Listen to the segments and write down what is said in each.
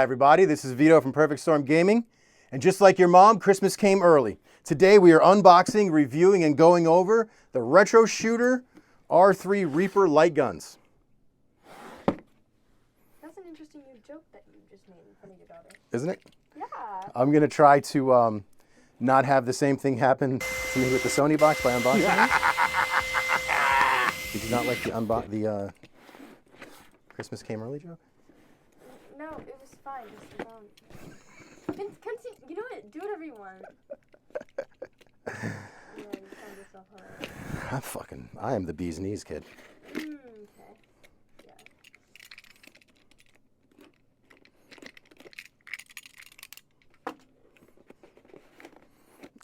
everybody, this is Vito from Perfect Storm Gaming, and just like your mom, Christmas came early. Today we are unboxing, reviewing, and going over the Retro Shooter R3 Reaper Lightguns. That's an interesting new joke that you just made in front of your daughter. Isn't it? Yeah. I'm going to try to not have the same thing happen to me with the Sony box by unboxing it. Did you not like the Christmas came early joke? No, it was fine. Just continue. You know what? Do whatever you want. Yeah, you found yourself hilarious. I am the bee's knees kid. Okay. Yeah.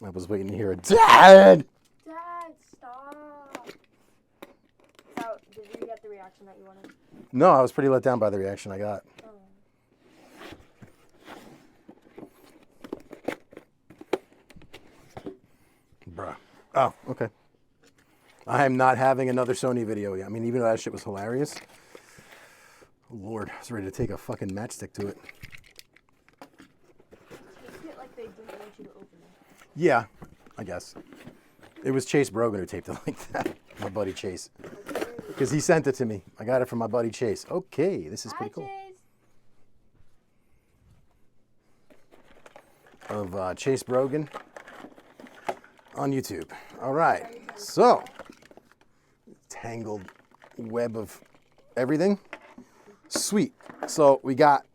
I was waiting to hear a dad! Dad, stop. So, did you get the reaction that you wanted? No, I was pretty let down by the reaction I got. Oh. Bruh. Oh, okay. I am not having another Sony video yet. I mean, even though that shit was hilarious. Oh, Lord, I was ready to take a fucking matchstick to it. It's like they didn't want you to open it. Yeah, I guess. It was Chase Brogan who taped it like that. My buddy Chase. Because he sent it to me. I got it from my buddy Chase. Okay, this is pretty cool. Of Chase Brogan on YouTube. All right, so tangled web of everything. Sweet. So we got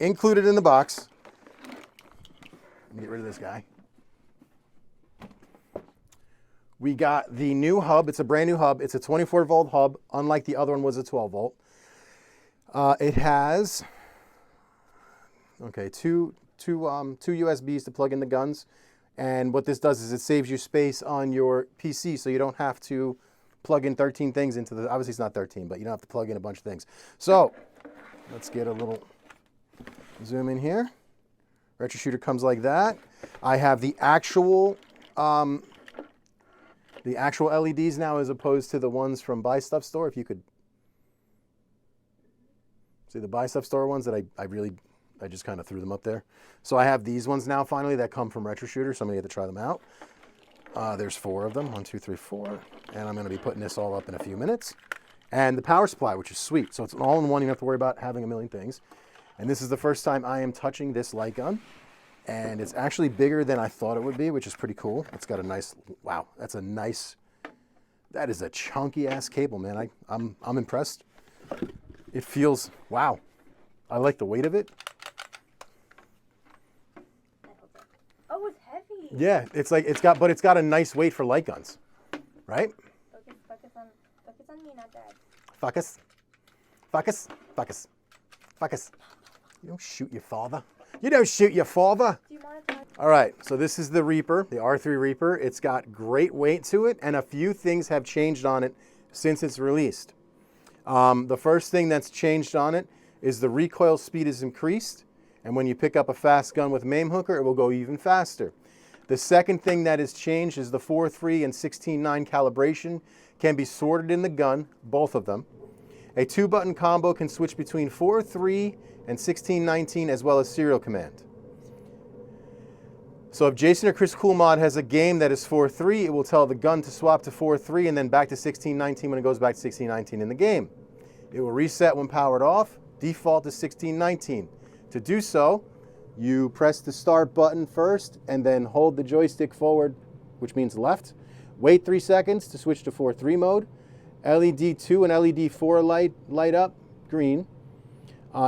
included in the box. Let me get rid of this guy. We got the new hub. It's a brand new hub. It's a 24-volt hub, unlike the other one was a 12-volt. It has two USBs to plug in the guns. And what this does is it saves you space on your PC, so you don't have to plug in 13 things into the, obviously it's not 13, but you don't have to plug in a bunch of things. So let's get a little zoom in here. Retro Shooter comes like that. I have the actual LEDs now as opposed to the ones from Buy Stuff Store. If you could see the Buy Stuff Store ones that I just kind of threw them up there. So I have these ones now finally that come from Retro Shooter, so I'm going to get to try them out. There's 4 of them, 1, 2, 3, 4. And I'm going to be putting this all up in a few minutes. And the power supply, which is sweet. So it's an all-in-one, you don't have to worry about having a million things. And this is the first time I am touching this light gun. And it's actually bigger than I thought it would be, which is pretty cool. It's got a nice, wow, that is a chunky ass cable, man. I'm impressed. It feels, wow. I like the weight of it. Oh, it's heavy. Yeah, but it's got a nice weight for light guns, right? Focus on me, not Dad. Focus. You don't shoot your father. You don't shoot your father. Do you want to try? All right, so this is the Reaper, the R3 Reaper. It's got great weight to it, and a few things have changed on it since it's released. The first thing that's changed on it is the recoil speed is increased, and when you pick up a fast gun with maim hooker, it will go even faster. The second thing that has changed is the 4.3 and 16.9 calibration can be sorted in the gun, both of them. A 2-button combo can switch between 4.3 and 16.19 as well as serial command. So if Jason or Chris Coolmod has a game that is 4.3, it will tell the gun to swap to 4.3 and then back to 16.19 when it goes back to 16.19 in the game. It will reset when powered off, default to 16.19. To do so, you press the start button first and then hold the joystick forward, which means left. Wait 3 seconds to switch to 4.3 mode. LED 2 and LED 4 light up green,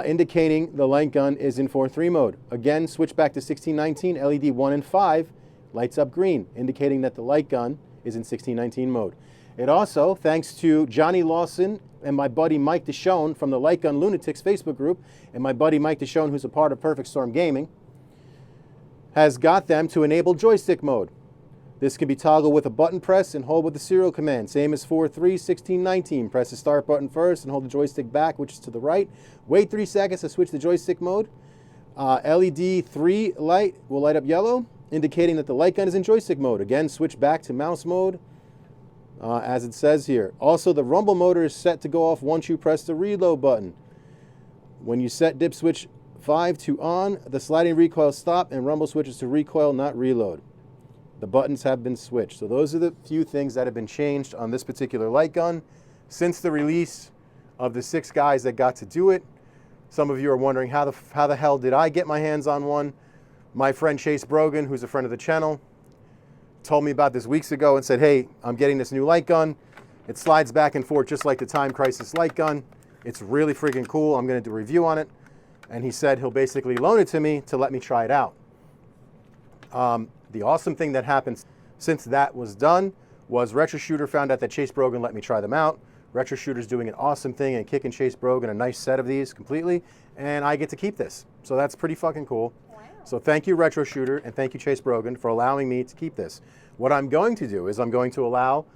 indicating the light gun is in 4.3 mode. Again, switch back to 16.19, LED 1 and 5 lights up green, indicating that the light gun is in 16.19 mode. It also, thanks to Johnny Lawson and my buddy Mike DeShone from the Light Gun Lunatics Facebook group, and my buddy Mike DeShone, who's a part of Perfect Storm Gaming, has got them to enable joystick mode. This can be toggled with a button press and hold with the serial command. Same as 4.3, 16.19. Press the start button first and hold the joystick back, which is to the right. Wait 3 seconds to switch the joystick mode. LED 3 light will light up yellow, indicating that the light gun is in joystick mode. Again, switch back to mouse mode, as it says here. Also, the rumble motor is set to go off once you press the reload button. When you set dip switch 5 to on, the sliding recoil stop, and rumble switches to recoil, not reload. The buttons have been switched. So those are the few things that have been changed on this particular light gun since the release of the 6 guys that got to do it. Some of you are wondering how the hell did I get my hands on one? My friend Chase Brogan, who's a friend of the channel, told me about this weeks ago and said, hey, I'm getting this new light gun. It slides back and forth just like the Time Crisis light gun. It's really freaking cool. I'm going to do a review on it. And he said he'll basically loan it to me to let me try it out. The awesome thing that happened since that was done was Retro Shooter found out that Chase Brogan let me try them out. Retro Shooter's doing an awesome thing and kicking Chase Brogan a nice set of these completely, and I get to keep this. So that's pretty fucking cool. Wow. So thank you, Retro Shooter, and thank you, Chase Brogan, for allowing me to keep this. What I'm going to do is I'm going to allow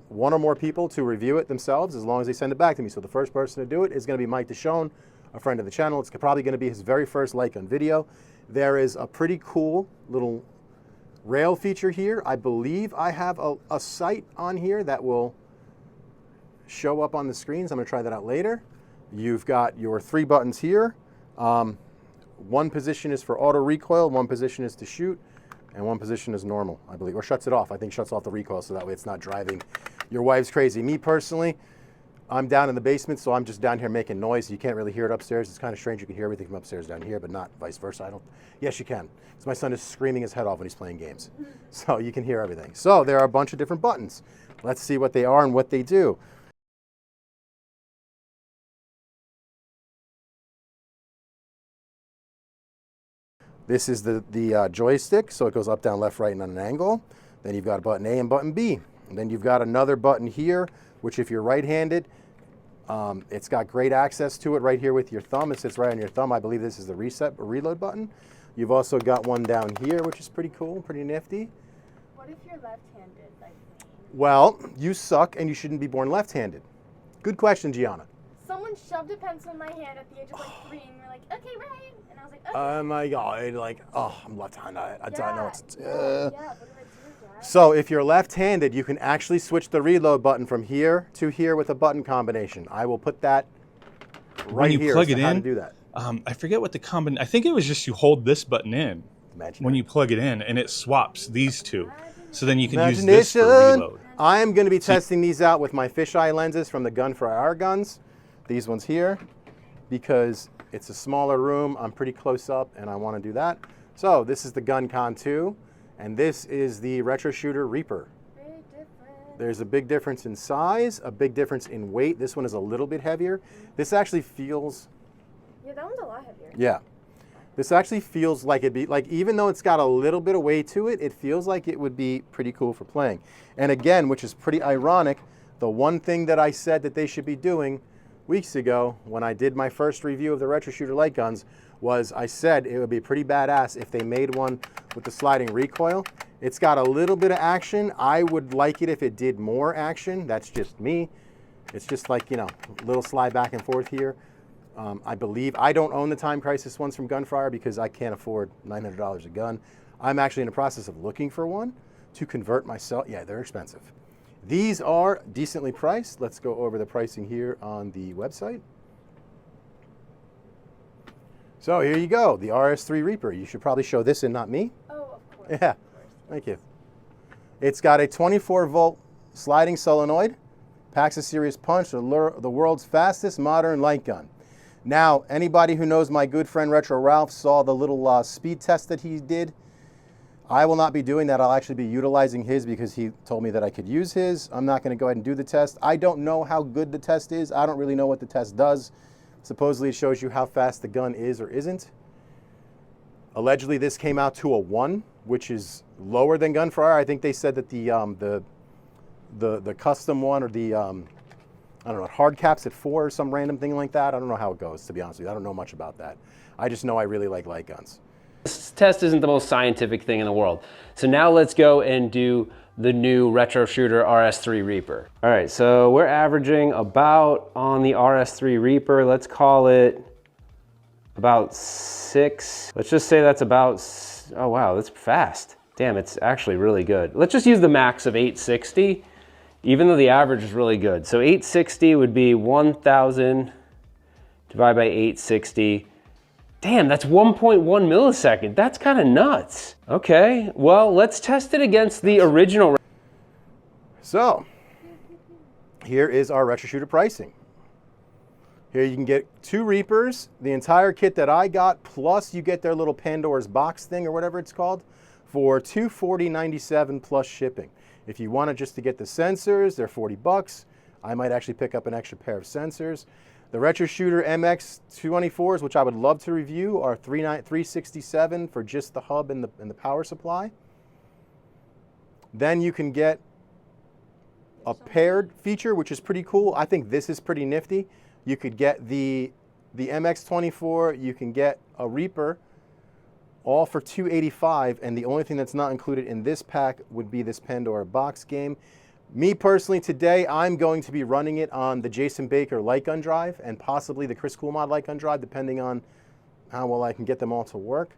one or more people to review it themselves as long as they send it back to me. So the first person to do it is going to be Mike DeShone, a friend of the channel. It's probably going to be his very first light gun video. There is a pretty cool little rail feature here. I believe I have a sight on here that will show up on the screens. I'm going to try that out later. You've got your 3 buttons here. One position is for auto recoil, one position is to shoot, and one position is normal, I believe, or shuts it off. I think shuts off the recoil so that way it's not driving your wives crazy. Me personally, I'm down in the basement, so I'm just down here making noise. You can't really hear it upstairs. It's kind of strange. You can hear everything from upstairs down here, but not vice versa. Yes, you can. So my son is screaming his head off when he's playing games. So you can hear everything. So there are a bunch of different buttons. Let's see what they are and what they do. This is the joystick, so it goes up, down, left, right, and on an angle. Then you've got button A and button B. And then you've got another button here, which if you're right-handed, it's got great access to it right here with your thumb. It sits right on your thumb. I believe this is the reset or reload button. You've also got one down here, which is pretty cool, pretty nifty. What if you're left-handed like me? Well, you suck and you shouldn't be born left-handed. Good question, Gianna. Someone shoved a pencil in my hand at the age of like 3 and we're like, okay, right. And I was like, okay. Oh my God, like, oh, I'm left-handed. I don't know what to do. Yeah, what do I do, Dad? So if you're left-handed, you can actually switch the reload button from here to here with a button combination. I will put that right here. When you plug it in, how to do that. I forget what the combination. I think it was just you hold this button in when you plug it in, and it swaps these two. So then you can use this for reload. I am going to be testing these out with my fisheye lenses from the gun for our guns. These ones here, because it's a smaller room. I'm pretty close up, and I want to do that. So this is the GunCon 2, and this is the Retro Shooter Reaper. Big difference. There's a big difference in size, a big difference in weight. This one is a little bit heavier. This actually feels... Yeah, that one's a lot heavier. Yeah. This actually feels like it'd be, like, even though it's got a little bit of weight to it, it feels like it would be pretty cool for playing. And again, which is pretty ironic, the one thing that I said that they should be doing weeks ago when I did my first review of the Retro Shooter light guns was I said it would be pretty badass if they made one with the sliding recoil. It's got a little bit of action. I would like it if it did more action. That's just me. It's just like, you know, a little slide back and forth here. I believe I don't own the Time Crisis ones from Gunfire because I can't afford $900 a gun. I'm actually in the process of looking for one to convert myself. Yeah, they're expensive. These are decently priced. Let's go over the pricing here on the website. So here you go, the RS3 Reaper. You should probably show this and not me. Oh, of course. Yeah, thank you. It's got a 24-volt sliding solenoid, packs a serious punch, the world's fastest modern light gun. Now, anybody who knows my good friend Retro Ralph saw the little speed test that he did. I will not be doing that. I'll actually be utilizing his because he told me that I could use his. I'm not going to go ahead and do the test. I don't know how good the test is. I don't really know what the test does. Supposedly it shows you how fast the gun is or isn't. Allegedly this came out to a 1, which is lower than Gunfire. I think they said that the custom one or the I don't know, hard caps at 4 or some random thing like that. I don't know how it goes, to be honest with you. I don't know much about that. I just know I really like light guns. This test isn't the most scientific thing in the world. So now let's go and do the new Retro Shooter RS3 Reaper. All right, so we're averaging about, on the RS3 Reaper, let's call it about 6. Let's just say that's about, oh wow, that's fast. Damn, it's actually really good. Let's just use the max of 860, even though the average is really good. So 860 would be 1,000 divided by 860. Damn, that's 1.1 millisecond. That's kind of nuts. Okay, well, let's test it against the original. So, here is our Retro Shooter pricing. Here you can get 2 Reapers, the entire kit that I got, plus you get their little Pandora's box thing or whatever it's called, for $240.97 plus shipping. If you want it just to get the sensors, they're 40 bucks. I might actually pick up an extra pair of sensors. The Retro Shooter MX24s, which I would love to review, are $367 for just the hub and the power supply. Then you can get a paired feature, which is pretty cool. I think this is pretty nifty. You could get the MX24, you can get a Reaper, all for $285, and the only thing that's not included in this pack would be this Pandora box game. Me personally, today, I'm going to be running it on the Jason Baker Lightgun drive and possibly the Chris Coolmod Lightgun drive, depending on how well I can get them all to work.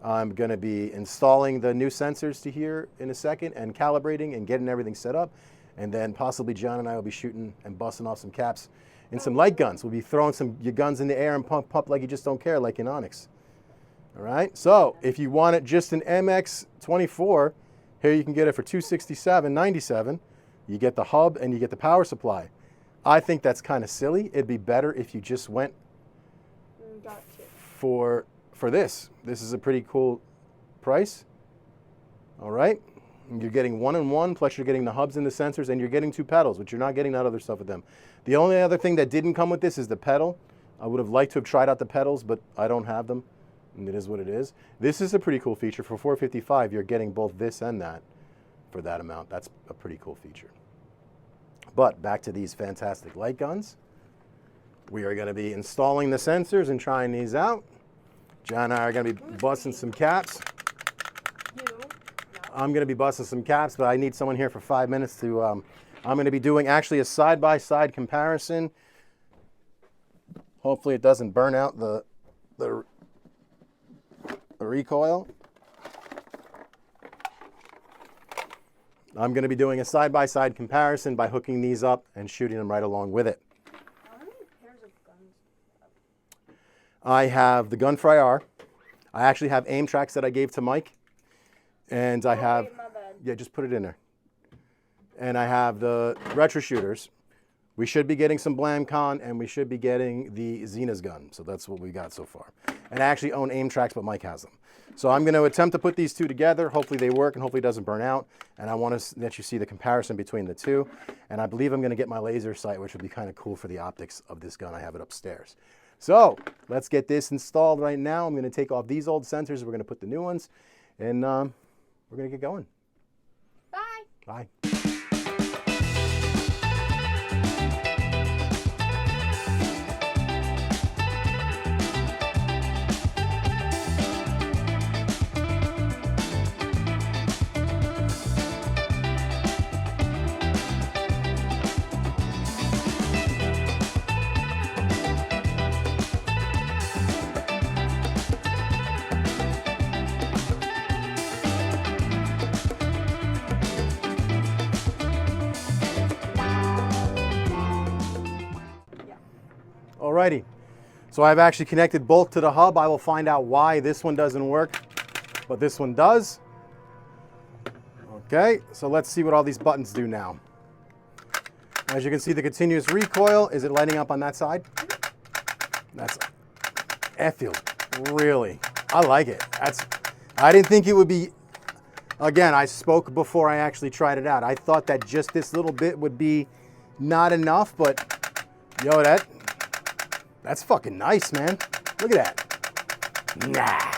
I'm going to be installing the new sensors to here in a second and calibrating and getting everything set up. And then possibly John and I will be shooting and busting off some caps in some light guns. We'll be throwing your guns in the air and pump like you just don't care, like in Onyx. All right, so if you want it just an MX24, here you can get it for $267.97. You get the hub and you get the power supply. I think that's kind of silly. It'd be better if you just went for this. This is a pretty cool price. All right, you're getting 1-in-1, plus you're getting the hubs and the sensors, and you're getting 2 pedals, which you're not getting that other stuff with them. The only other thing that didn't come with this is the pedal. I would have liked to have tried out the pedals, but I don't have them, and it is what it is. This is a pretty cool feature. For $455, you're getting both this and that for that amount. That's a pretty cool feature. But back to these fantastic light guns. We are going to be installing the sensors and trying these out. John and I are going to be busting some caps. I'm going to be busting some caps, but I need someone here for 5 minutes to, I'm going to be doing actually a side-by-side comparison. Hopefully it doesn't burn out the recoil. I'm going to be doing a side-by-side comparison by hooking these up and shooting them right along with it. How many pairs of guns? I have the Gunfry R. I actually have aim tracks that I gave to Mike. And I have, wait, my bad. Yeah, just put it in there. And I have the Retro Shooters. We should be getting some BlamCon, and we should be getting the Xena's gun. So that's what we got so far. And I actually own aim tracks, but Mike has them. So I'm going to attempt to put these two together. Hopefully they work, and hopefully it doesn't burn out. And I want to let you see the comparison between the two. And I believe I'm going to get my laser sight, which would be kind of cool for the optics of this gun. I have it upstairs. So let's get this installed right now. I'm going to take off these old sensors. We're going to put the new ones. And we're going to get going. Bye. Bye. Alrighty, so I've actually connected both to the hub. I will find out why this one doesn't work, but this one does. Okay, so let's see what all these buttons do now. As you can see, the continuous recoil, is it lighting up on that side? That feels really, I like it. I didn't think it would be, again, I spoke before I actually tried it out. I thought that just this little bit would be not enough, but yo, that's fucking nice, man. Look at that. Nah.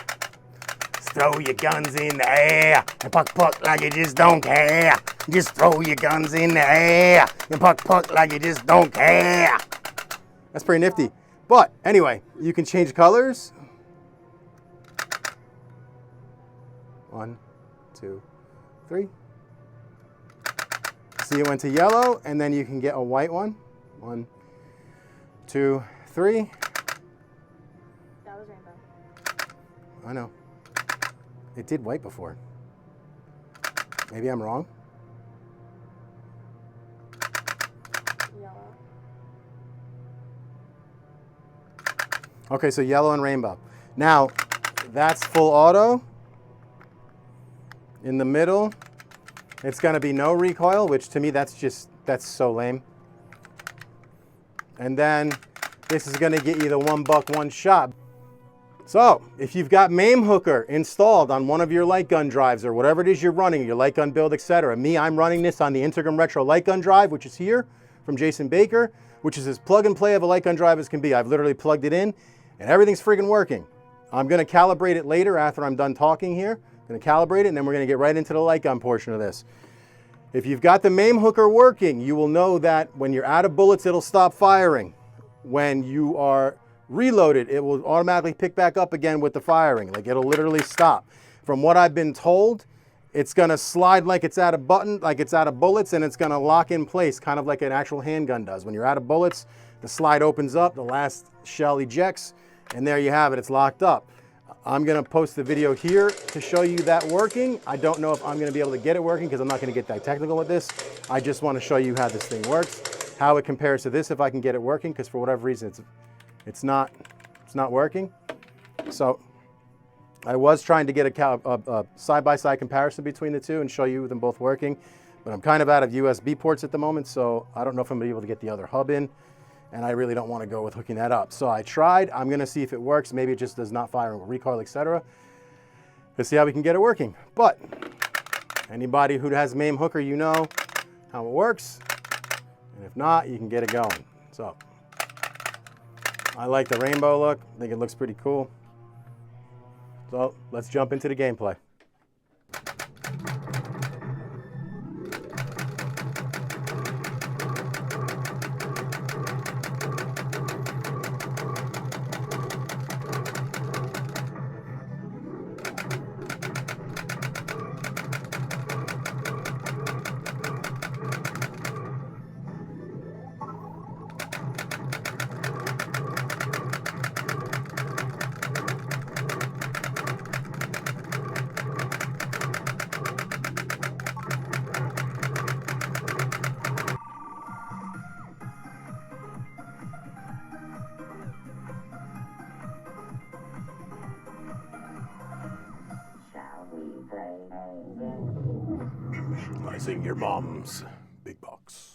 Just throw your guns in the air and puck like you just don't care. Just throw your guns in the air and puck like you just don't care. That's pretty nifty. But anyway, you can change colors. 1, 2, 3. See, it went to yellow, and then you can get a white one. 1, 2, 3. That was rainbow. I know. It did white before. Maybe I'm wrong. Yellow. Okay, so yellow and rainbow. Now, that's full auto. In the middle, it's going to be no recoil, which to me, that's so lame. And then this is going to get you the one buck, one shot. So if you've got MAME hooker installed on one of your light gun drives or whatever it is you're running, your light gun build, etc. Me, I'm running this on the Integrum Retro light gun drive, which is here from Jason Baker, which is as plug and play of a light gun drive as can be. I've literally plugged it in and everything's freaking working. I'm going to calibrate it later after I'm done talking here. I'm going to calibrate it and then we're going to get right into the light gun portion of this. If you've got the MAME hooker working, you will know that when you're out of bullets, it'll stop firing. When you are reloaded, it will automatically pick back up again with the firing. Like it'll literally stop. From what I've been told, it's gonna slide like it's out of bullets, and it's gonna lock in place, kind of like an actual handgun does. When you're out of bullets, the slide opens up, the last shell ejects, and there you have it, it's locked up. I'm gonna post the video here to show you that working. I don't know if I'm gonna be able to get it working because I'm not gonna get that technical with this. I just wanna show you how this thing works, how it compares to this if I can get it working, because for whatever reason, it's not working. So I was trying to get a side-by-side comparison between the two and show you them both working, but I'm kind of out of USB ports at the moment, so I don't know if I'm gonna be able to get the other hub in, and I really don't want to go with hooking that up. So I tried. I'm gonna see if it works. Maybe it just does not fire with recoil, etc. Let's see how we can get it working. But anybody who has MAME hooker, you know how it works, and if not, you can get it going. So I like the rainbow look. I think it looks pretty cool. So let's jump into the gameplay. I sing your mom's big box.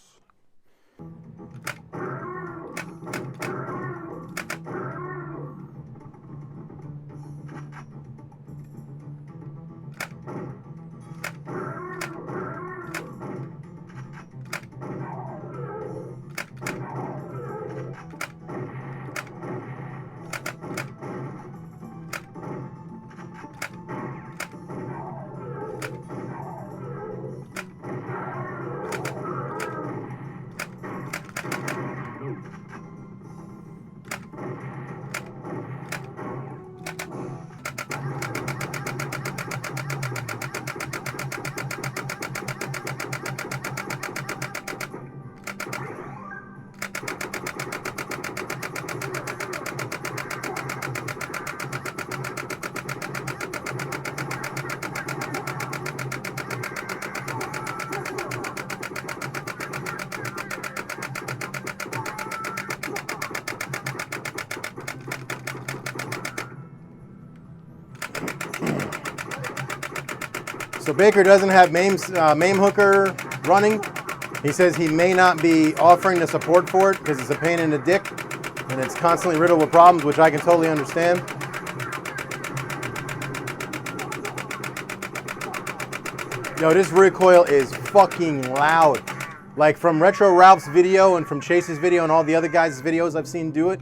So Baker doesn't have MAME hooker running. He says he may not be offering the support for it because it's a pain in the dick and it's constantly riddled with problems, which I can totally understand. Yo, this recoil is fucking loud. Like from Retro Ralph's video and from Chase's video and all the other guys' videos I've seen do it,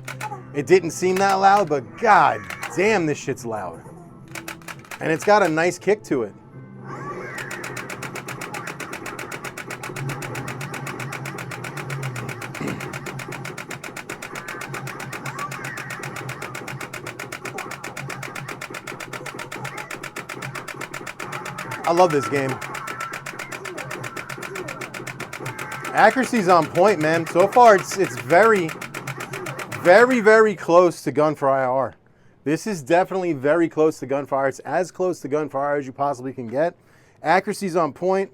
it didn't seem that loud, but god damn, this shit's loud. And it's got a nice kick to it. I love this game. Accuracy's on point, man. So far, it's very, very, very close to gunfire IR. This is definitely very close to gunfire. It's as close to gunfire as you possibly can get. Accuracy's on point.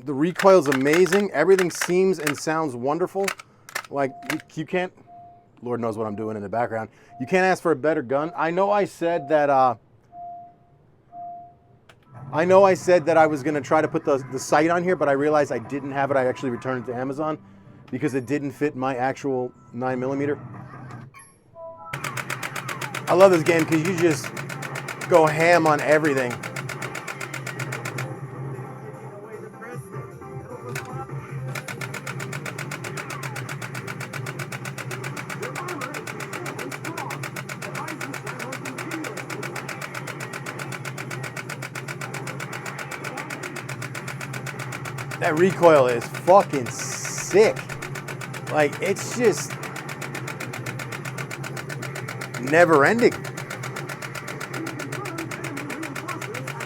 The recoil's amazing. Everything seems and sounds wonderful. Like, you can't Lord knows what I'm doing in the background. You can't ask for a better gun. I know I said that I was going to try to put the sight on here, but I realized I didn't have it. I actually returned it to Amazon because it didn't fit my actual 9mm. I love this game because you just go ham on everything. That recoil is fucking sick. Like, it's just never ending.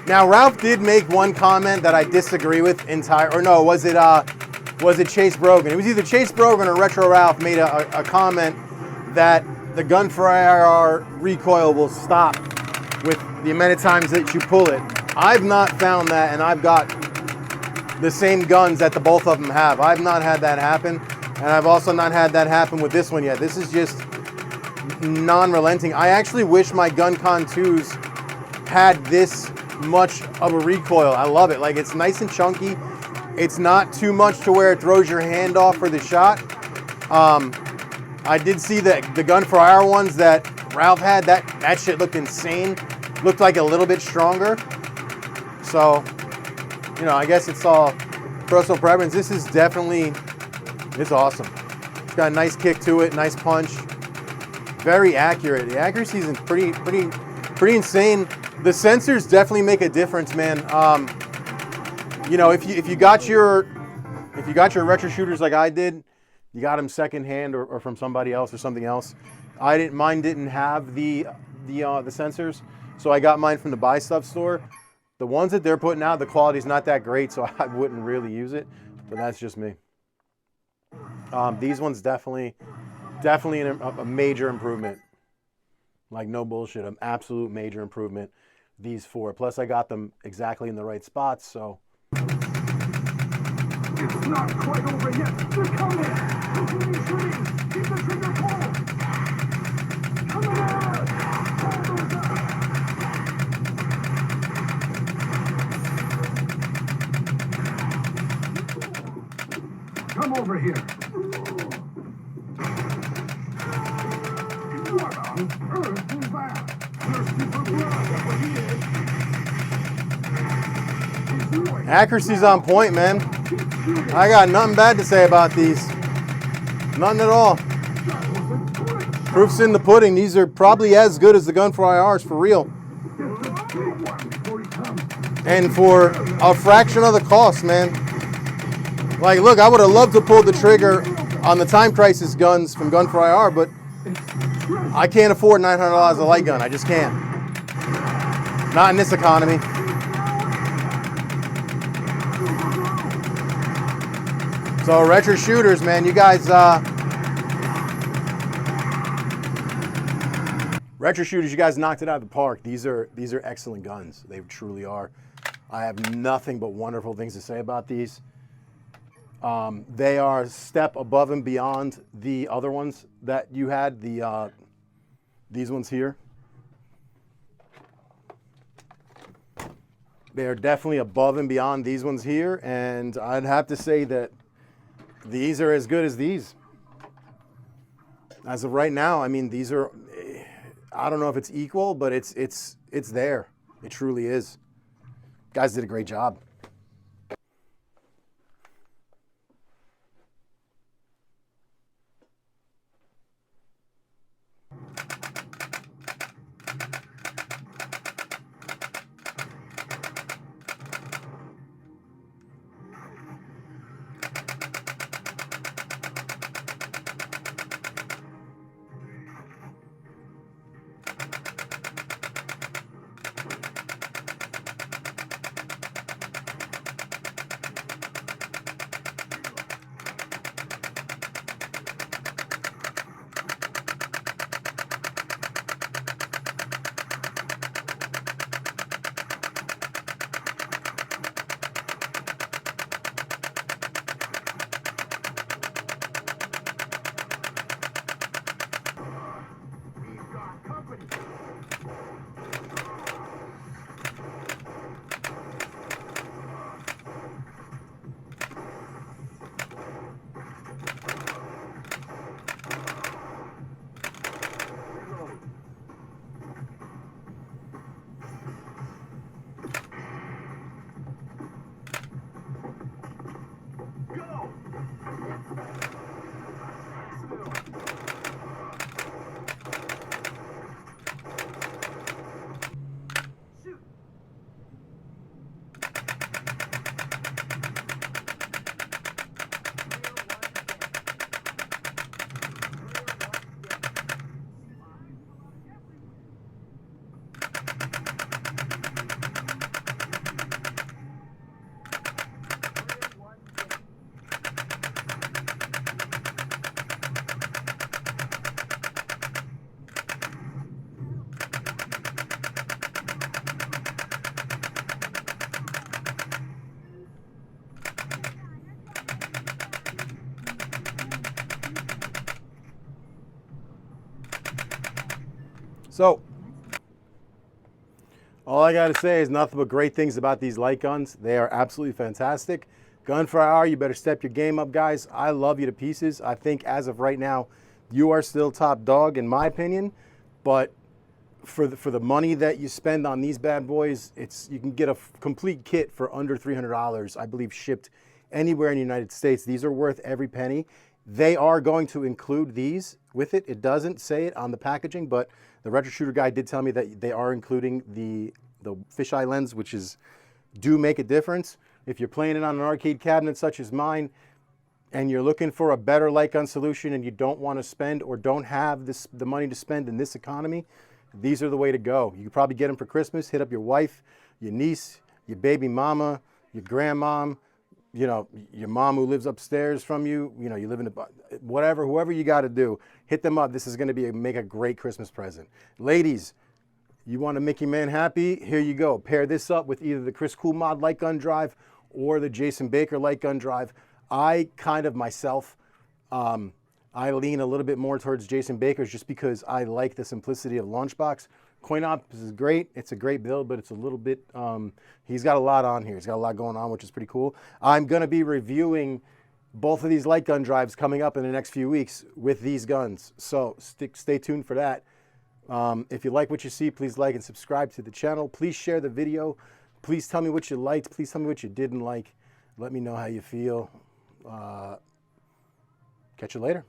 Now, Ralph did make one comment that I disagree with or no, was it Chase Brogan? It was either Chase Brogan or Retro Ralph made a comment that the gun for IR recoil will stop with the amount of times that you pull it. I've not found that, and I've got the same guns that the both of them have. I've not had that happen, and I've also not had that happen with this one yet. This is just non-relenting. I actually wish my GunCon 2s had this much of a recoil. I love it. Like, it's nice and chunky. It's not too much to where it throws your hand off for the shot. I did see that the gun for IR ones that Ralph had, that shit looked insane. Looked like a little bit stronger. So, you know, I guess it's all personal preference. This is definitely, it's awesome. It's got a nice kick to it, nice punch. Very accurate. The accuracy is pretty insane. The sensors definitely make a difference, man. You know, if you got your retro shooters like I did, you got them secondhand or from somebody else or something else. Mine didn't have the sensors, so I got mine from the buy stuff store. The ones that they're putting out, the quality's not that great, so I wouldn't really use it, but that's just me. These ones definitely a major improvement. Like, no bullshit, an absolute major improvement. These four. Plus, I got them exactly in the right spots, so. It's not quite over yet. They're coming. Continue shooting. Keep the trigger pulled. Coming on. Hold those up. Come over here. What on earth is that? Thirsty for blood, that's what he is. Accuracy's on point, man. I got nothing bad to say about these. Nothing at all. Proof's in the pudding. These are probably as good as the gun for IRs, for real. And for a fraction of the cost, man. Like, look, I would have loved to pull the trigger on the Time Crisis guns from Gun for IR, but I can't afford $900 a light gun. I just can't. Not in this economy. So, retro shooters, man, you guys, retro shooters, you guys knocked it out of the park. These are excellent guns. They truly are. I have nothing but wonderful things to say about these. They are a step above and beyond the other ones that you had, these ones here. They are definitely above and beyond these ones here, and I'd have to say that these are as good as these. As of right now, I mean, these are, I don't know if it's equal, but it's there. It truly is. Guys did a great job. So, all I got to say is nothing but great things about these light guns. They are absolutely fantastic. Gun for hour, you better step your game up, guys. I love you to pieces. I think as of right now, you are still top dog in my opinion, but for the money that you spend on these bad boys, you can get a complete kit for under $300, I believe, shipped anywhere in the United States. These are worth every penny. They are going to include these with it. It doesn't say it on the packaging, but the Retro Shooter guy did tell me that they are including the fisheye lens, which do make a difference. If you're playing it on an arcade cabinet such as mine, and you're looking for a better light gun solution and you don't want to spend or don't have the money to spend in this economy, these are the way to go. You could probably get them for Christmas, hit up your wife, your niece, your baby mama, your grandmom, you know, your mom who lives upstairs from you, you know, you live in whatever, whoever you got to do, hit them up. This is going to make a great Christmas present. Ladies, you want to make your man happy? Here you go. Pair this up with either the Chris Cool Mod light gun drive or the Jason Baker light gun drive. I kind of myself, I lean a little bit more towards Jason Baker's just because I like the simplicity of Launchbox. CoinOps is great. It's a great build, but it's a little bit, he's got a lot on here. He's got a lot going on, which is pretty cool. I'm going to be reviewing both of these light gun drives coming up in the next few weeks with these guns. So stay tuned for that. If you like what you see, please like and subscribe to the channel. Please share the video. Please tell me what you liked. Please tell me what you didn't like. Let me know how you feel. Catch you later.